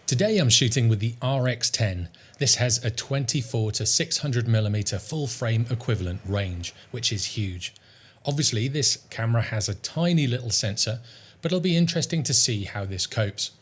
Today I'm shooting with the RX10. This has a 24 to 600mm full frame equivalent range, which is huge. Obviously this camera has a tiny little sensor, but it'll be interesting to see how this copes.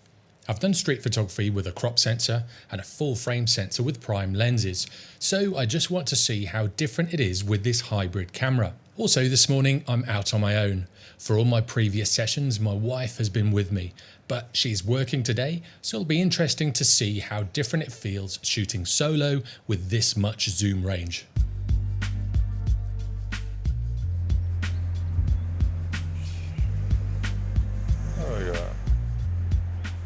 I've done street photography with a crop sensor and a full frame sensor with prime lenses, so I just want to see how different it is with this hybrid camera. Also this morning I'm out on my own. For all my previous sessions my wife has been with me, but she's working today, so it'll be interesting to see how different it feels shooting solo with this much zoom range.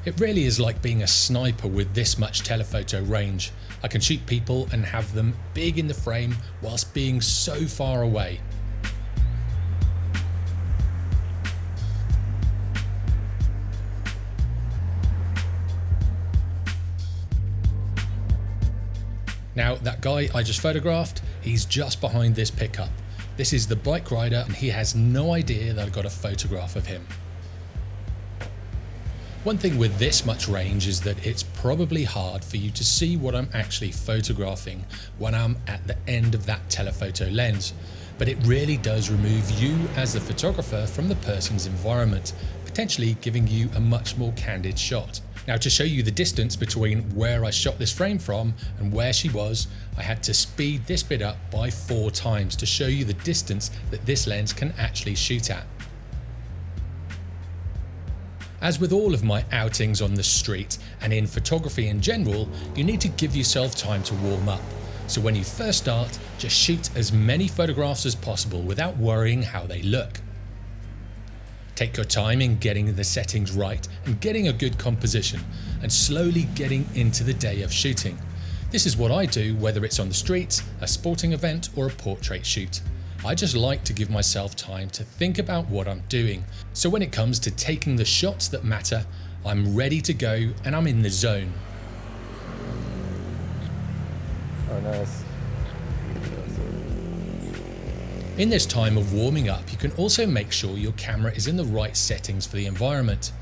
It really is like being a sniper with this much telephoto range. I can shoot people and have them big in the frame whilst being so far away. Now that guy I just photographed, he's just behind this pickup. This is the bike rider and he has no idea that I got a photograph of him. One thing with this much range is that it's probably hard for you to see what I'm actually photographing when I'm at the end of that telephoto lens, but it really does remove you as the photographer from the person's environment, potentially giving you a much more candid shot. Now to show you the distance between where I shot this frame from and where she was, I had to speed this bit up by 4 times to show you the distance that this lens can actually shoot at. As with all of my outings on the street and in photography in general, you need to give yourself time to warm up. So when you first start, just shoot as many photographs as possible without worrying how they look. Take your time in getting the settings right and getting a good composition, and slowly getting into the day of shooting. This is what I do whether it's on the streets, a sporting event or a portrait shoot. I just like to give myself time to think about what I'm doing, so when it comes to taking the shots that matter, I'm ready to go and I'm in the zone. Oh, nice. In this time of warming up, you can also make sure your camera is in the right settings for the environment.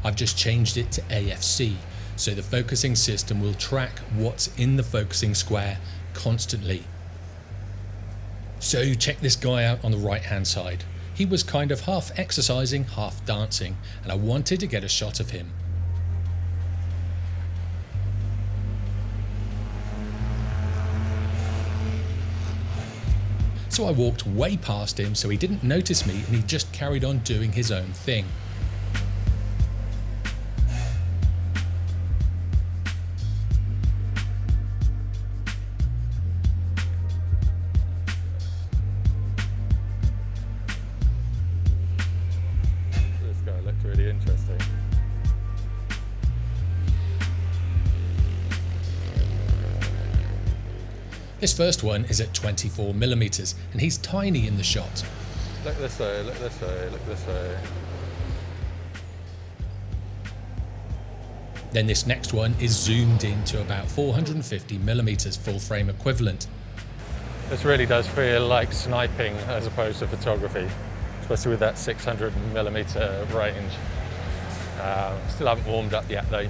I've just changed it to AFC, so the focusing system will track what's in the focusing square constantly. So check this guy out on the right hand side. He was kind of half exercising, half dancing, and I wanted to get a shot of him. So I walked way past him so he didn't notice me and he just carried on doing his own thing. This guy looked really interesting. This first one is at 24mm and he's tiny in the shot. Look this way, look this way, look this way. Then this next one is zoomed in to about 450mm full frame equivalent. This really does feel like sniping as opposed to photography, especially with that 600mm range. Still haven't warmed up yet though.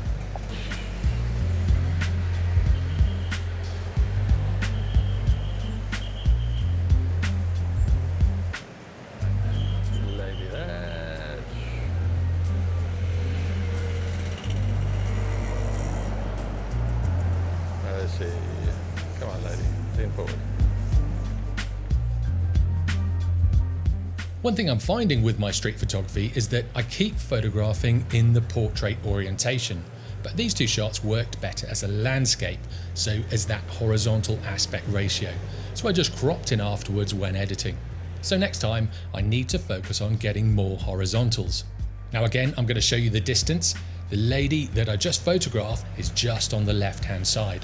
Come on lady, lean forward. One thing I'm finding with my street photography is that I keep photographing in the portrait orientation, but these two shots worked better as a landscape, so as that horizontal aspect ratio, so I just cropped in afterwards when editing. So next time I need to focus on getting more horizontals. Now again I'm going to show you the distance. The lady that I just photographed is just on the left hand side.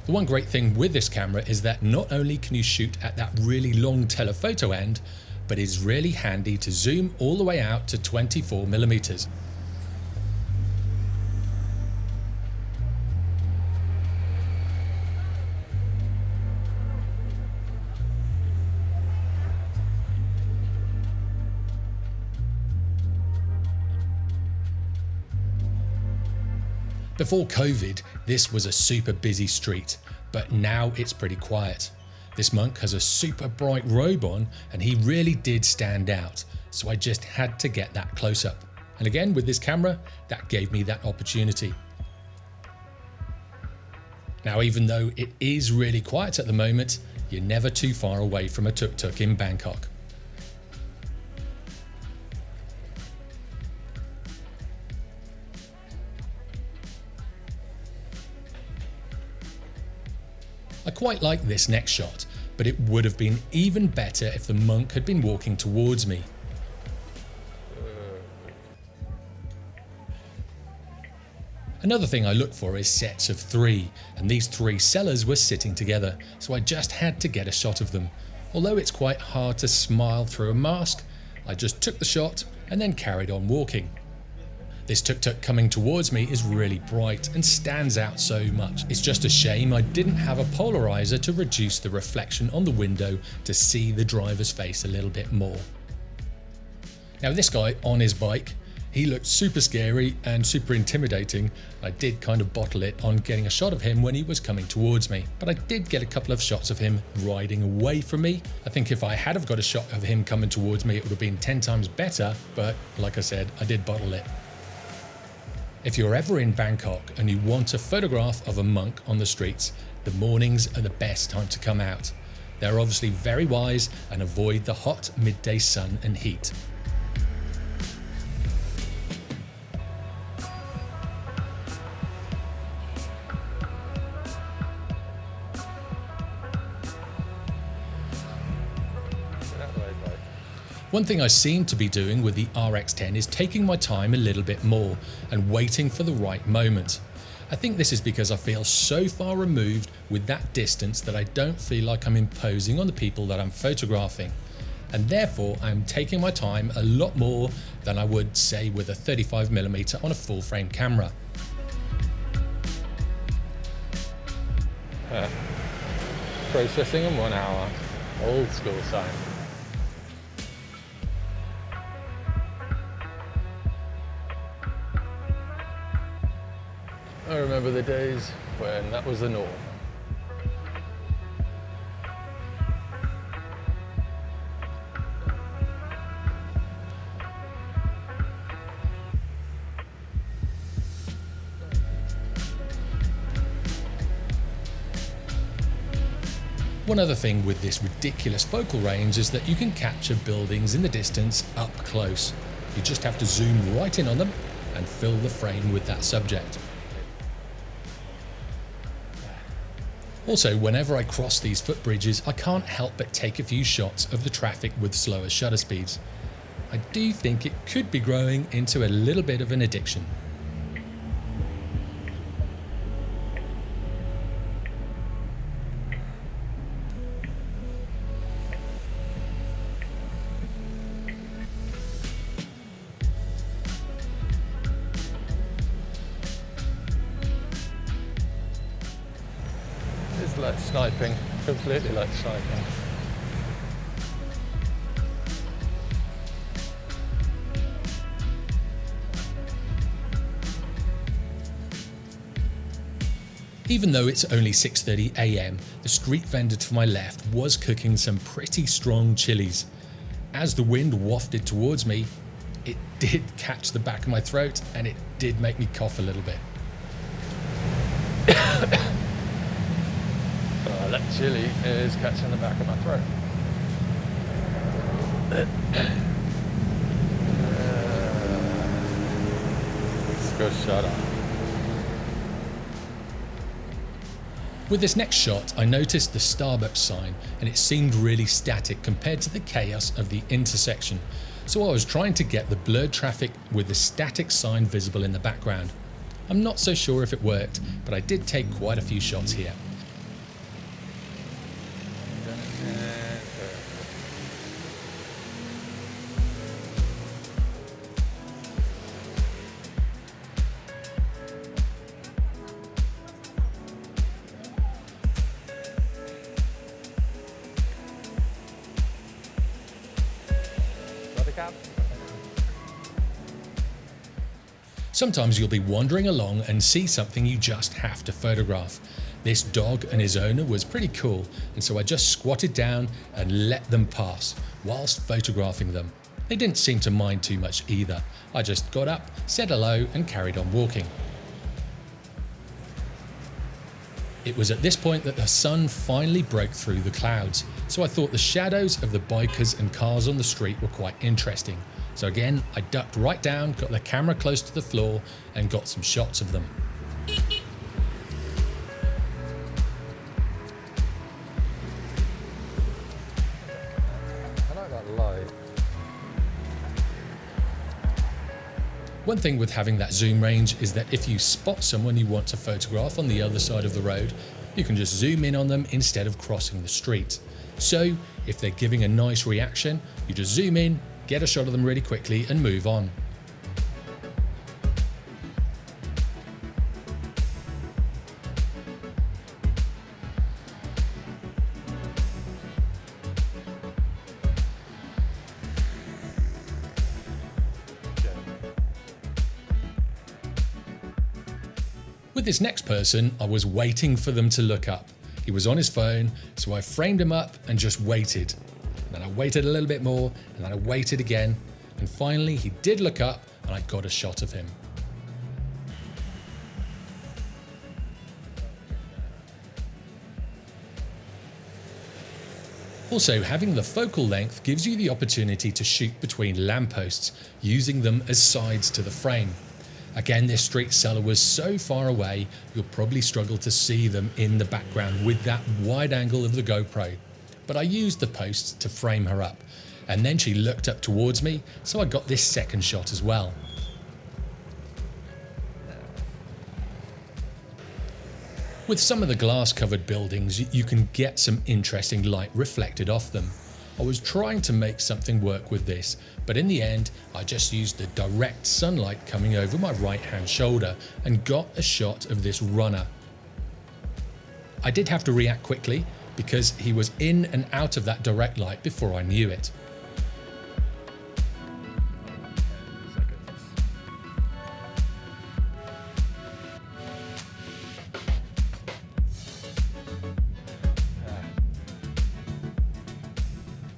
The one great thing with this camera is that not only can you shoot at that really long telephoto end, but it's really handy to zoom all the way out to 24mm. Before COVID, this was a super busy street, but now it's pretty quiet. This monk has a super bright robe on and he really did stand out, so I just had to get that close up. And again, with this camera, that gave me that opportunity. Now, even though it is really quiet at the moment, you're never too far away from a tuk-tuk in Bangkok. I quite like this next shot, but it would have been even better if the monk had been walking towards me. Another thing I look for is sets of 3, and these 3 sellers were sitting together, so I just had to get a shot of them. Although it's quite hard to smile through a mask, I just took the shot and then carried on walking. This tuk-tuk coming towards me is really bright and stands out so much. It's just a shame I didn't have a polarizer to reduce the reflection on the window to see the driver's face a little bit more. Now this guy on his bike, he looked super scary and super intimidating. I did kind of bottle it on getting a shot of him when he was coming towards me, but I did get a couple of shots of him riding away from me. I think if I had have got a shot of him coming towards me, it would have been 10 times better, but like I said, I did bottle it. If you're ever in Bangkok and you want a photograph of a monk on the streets, the mornings are the best time to come out. They're obviously very wise and avoid the hot midday sun and heat. One thing I seem to be doing with the RX10 is taking my time a little bit more and waiting for the right moment. I think this is because I feel so far removed with that distance that I don't feel like I'm imposing on the people that I'm photographing. And therefore I'm taking my time a lot more than I would say with a 35mm on a full frame camera. Processing in 1 hour, old school sign. I remember the days when that was the norm. One other thing with this ridiculous focal range is that you can capture buildings in the distance up close. You just have to zoom right in on them and fill the frame with that subject. Also, whenever I cross these footbridges, I can't help but take a few shots of the traffic with slower shutter speeds. I do think it could be growing into a little bit of an addiction. It's like sniping, completely like sniping. Even though it's only 6:30 AM, the street vendor to my left was cooking some pretty strong chilies. As the wind wafted towards me, it did catch the back of my throat and it did make me cough a little bit. Oh, that chili is catching the back of my throat. Let's go shut up. With this next shot, I noticed the Starbucks sign and it seemed really static compared to the chaos of the intersection. So I was trying to get the blurred traffic with the static sign visible in the background. I'm not so sure if it worked, but I did take quite a few shots here. Sometimes you'll be wandering along and see something you just have to photograph. This dog and his owner was pretty cool, and so I just squatted down and let them pass whilst photographing them. They didn't seem to mind too much either. I just got up, said hello and carried on walking. It was at this point that the sun finally broke through the clouds, so I thought the shadows of the bikers and cars on the street were quite interesting. So again, I ducked right down, got the camera close to the floor and got some shots of them. I like that light. One thing with having that zoom range is that if you spot someone you want to photograph on the other side of the road, you can just zoom in on them instead of crossing the street. So if they're giving a nice reaction, you just zoom in, get a shot of them really quickly and move on. With this next person, I was waiting for them to look up. He was on his phone, so I framed him up and just waited. And then I waited a little bit more, and then I waited again, and finally he did look up and I got a shot of him. Also, having the focal length gives you the opportunity to shoot between lampposts, using them as sides to the frame. Again, this street seller was so far away, you'll probably struggle to see them in the background with that wide angle of the GoPro. But I used the posts to frame her up, and then she looked up towards me, so I got this second shot as well. With some of the glass-covered buildings, you can get some interesting light reflected off them. I was trying to make something work with this, but in the end, I just used the direct sunlight coming over my right-hand shoulder and got a shot of this runner. I did have to react quickly because he was in and out of that direct light before I knew it.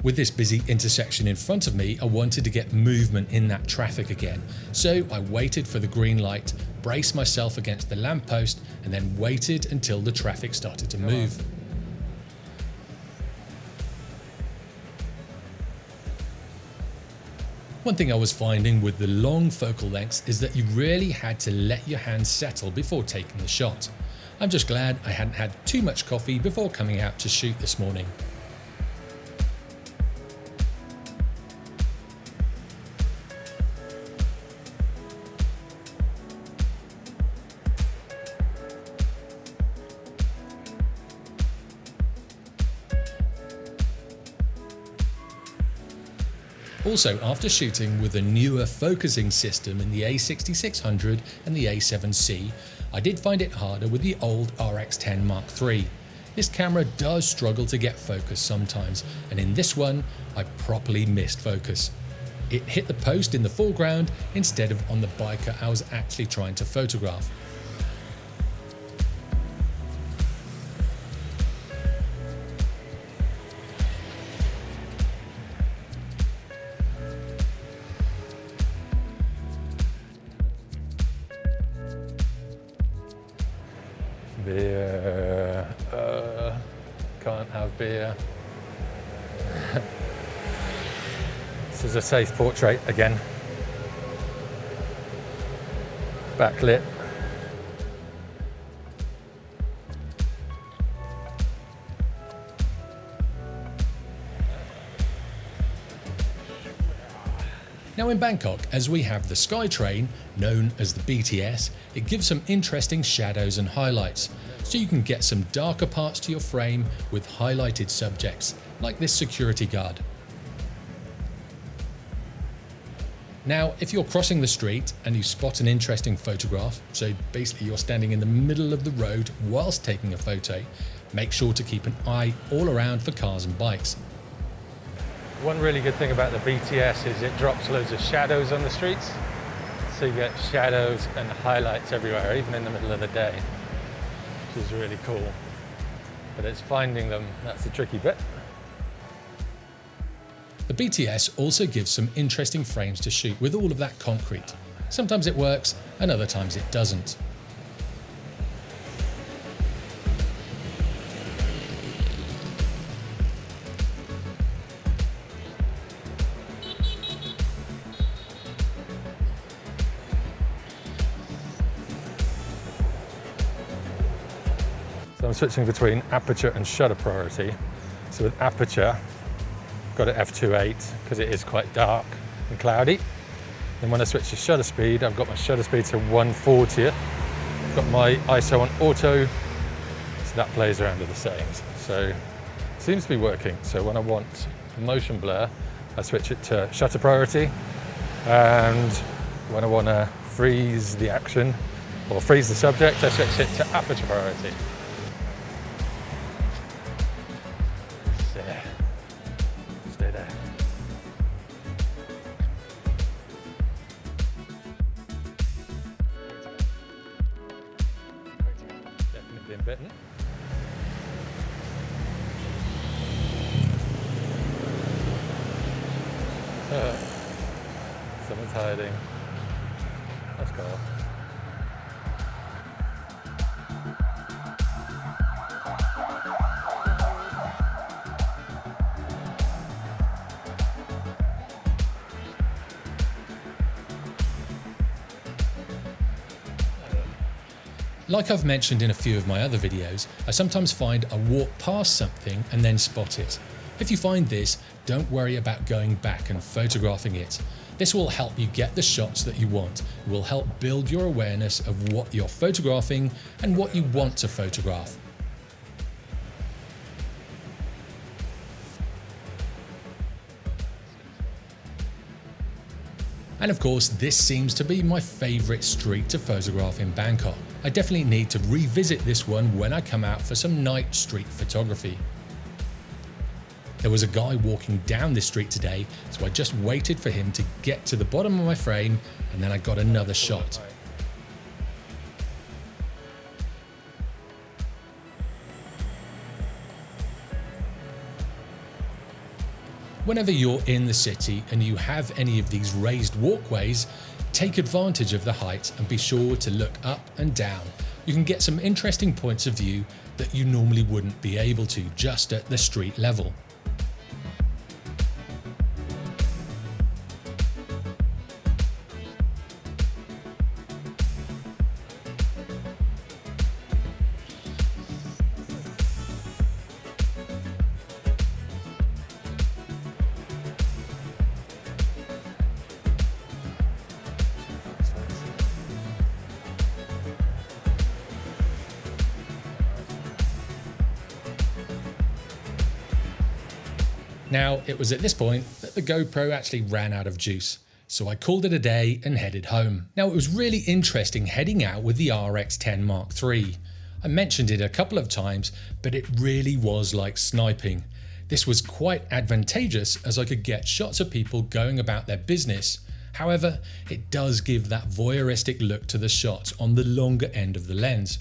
With this busy intersection in front of me, I wanted to get movement in that traffic again. So I waited for the green light, braced myself against the lamppost, and then waited until the traffic started to move. One thing I was finding with the long focal lengths is that you really had to let your hands settle before taking the shot. I'm just glad I hadn't had too much coffee before coming out to shoot this morning. Also, after shooting with a newer focusing system in the A6600 and the A7C, I did find it harder with the old RX10 Mark III. This camera does struggle to get focus sometimes, and in this one, I properly missed focus. It hit the post in the foreground instead of on the biker I was actually trying to photograph. Beer. Can't have beer. This is a safe portrait again. Backlit. Now in Bangkok, as we have the SkyTrain, known as the BTS, it gives some interesting shadows and highlights, so you can get some darker parts to your frame with highlighted subjects, like this security guard. Now, if you're crossing the street and you spot an interesting photograph, so basically you're standing in the middle of the road whilst taking a photo, make sure to keep an eye all around for cars and bikes. One really good thing about the BTS is it drops loads of shadows on the streets. So you get shadows and highlights everywhere, even in the middle of the day, which is really cool. But it's finding them, that's the tricky bit. The BTS also gives some interesting frames to shoot with all of that concrete. Sometimes it works and other times it doesn't. So I'm switching between aperture and shutter priority. So with aperture, got it f2.8 because it is quite dark and cloudy. Then when I switch to shutter speed, I've got my shutter speed to 1/40th. Got my ISO on auto, so that plays around with the settings. So it seems to be working. So when I want motion blur, I switch it to shutter priority. And when I want to freeze the action or freeze the subject, I switch it to aperture priority. Stay there. Definitely been bitten. Someone's hiding. Let's go. Like I've mentioned in a few of my other videos, I sometimes find I walk past something and then spot it. If you find this, don't worry about going back and photographing it. This will help you get the shots that you want. It will help build your awareness of what you're photographing and what you want to photograph. And of course, this seems to be my favourite street to photograph in Bangkok. I definitely need to revisit this one when I come out for some night street photography. There was a guy walking down this street today, so I just waited for him to get to the bottom of my frame and then I got another shot. Whenever you're in the city and you have any of these raised walkways, take advantage of the height and be sure to look up and down. You can get some interesting points of view that you normally wouldn't be able to just at the street level. Now, it was at this point that the GoPro actually ran out of juice, so I called it a day and headed home. Now, it was really interesting heading out with the RX10 Mark III. I mentioned it a couple of times, but it really was like sniping. This was quite advantageous as I could get shots of people going about their business. However, it does give that voyeuristic look to the shot on the longer end of the lens.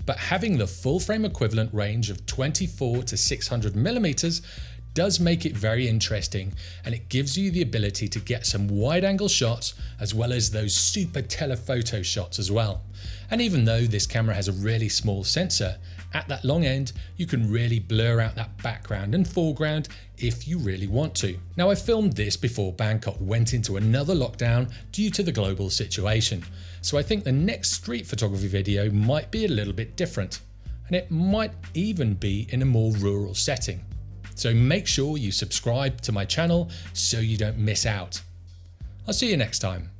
But having the full frame equivalent range of 24 to 600mm does make it very interesting, and it gives you the ability to get some wide angle shots as well as those super telephoto shots as well. And even though this camera has a really small sensor, at that long end you can really blur out that background and foreground if you really want to. Now, I filmed this before Bangkok went into another lockdown due to the global situation, so I think the next street photography video might be a little bit different, and it might even be in a more rural setting. So make sure you subscribe to my channel so you don't miss out. I'll see you next time.